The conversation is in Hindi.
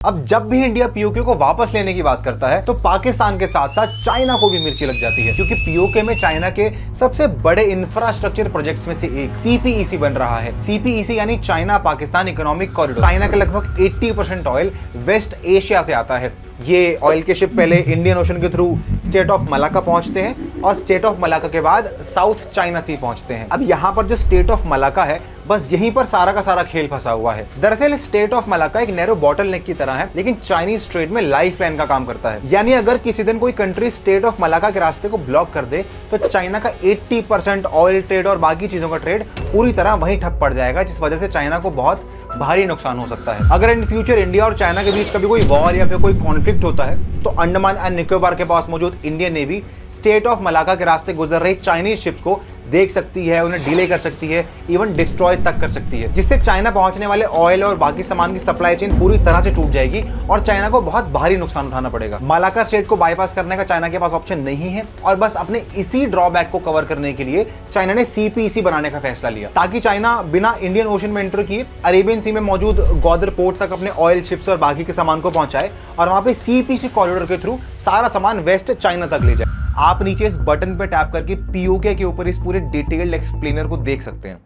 अब जब भी इंडिया पीओके को वापस लेने की बात करता है तो पाकिस्तान के साथ साथ चाइना को भी मिर्ची लग जाती है, क्योंकि पीओके में चाइना के सबसे बड़े इंफ्रास्ट्रक्चर प्रोजेक्ट्स में से एक सीपीईसी बन रहा है। सीपीईसी यानी China Pakistan economic corridor. China का लगभग 80% ऑयल वेस्ट एशिया से आता है। ये ऑयल के शिप पहले इंडियन ओशन के थ्रू स्टेट ऑफ मलाक्का पहुंचते हैं और स्टेट ऑफ मलाक्का के बाद साउथ चाइना सी पहुंचते हैं। अब यहाँ पर जो स्टेट ऑफ मलाक्का है, बस यहीं पर सारा का सारा खेल फंसा हुआ है। दरअसल स्टेट ऑफ मलाक्का एक नैरो बॉटल नेक की तरह है, लेकिन चाइनीज ट्रेड में लाइफ लाइन का काम करता है। यानी अगर किसी दिन कोई कंट्री स्टेट ऑफ मलाक्का के रास्ते को ब्लॉक कर दे तो चाइना का 80% ऑयल ट्रेड और बाकी चीजों का ट्रेड पूरी तरह वहीं ठप पड़ जाएगा, जिस वजह से चाइना को बहुत भारी नुकसान हो सकता है। अगर इन फ्यूचर इंडिया और चाइना के बीच कभी कोई वॉर या फिर कोई कॉन्फ्लिक्ट होता है तो अंडमान एंड निकोबार के पास मौजूद Indian navy state of Malacca के रास्ते गुजर रही चाइनीज शिप्स को देख सकती है, उन्हें डिले कर सकती है, इवन डिस्ट्रॉय तक कर सकती है, जिससे चाइना पहुंचने वाले ऑयल और बाकी सामान की सप्लाई चेन पूरी तरह से टूट जाएगी और चाइना को बहुत भारी नुकसान उठाना पड़ेगा। मलाक्का स्टेट को बाईपास करने का चाइना के पास ऑप्शन नहीं है और बस अपने इसी ड्रॉबैक को कवर करने के लिए चाइना ने सीपीईसी बनाने का फैसला लिया, ताकि चाइना बिना इंडियन ओशन में एंटर किए अरेबियन सी में मौजूद ग्वादर पोर्ट तक अपने ऑयल शिप्स और बाकी के सामान को पहुंचाए और वहां पे सीपीईसी कॉरिडोर के थ्रू सारा सामान वेस्ट चाइना तक ले जाए। आप नीचे इस बटन पे टैप करके पीओके के ऊपर इस पूरे डिटेल्ड एक्सप्लेनर को देख सकते हैं।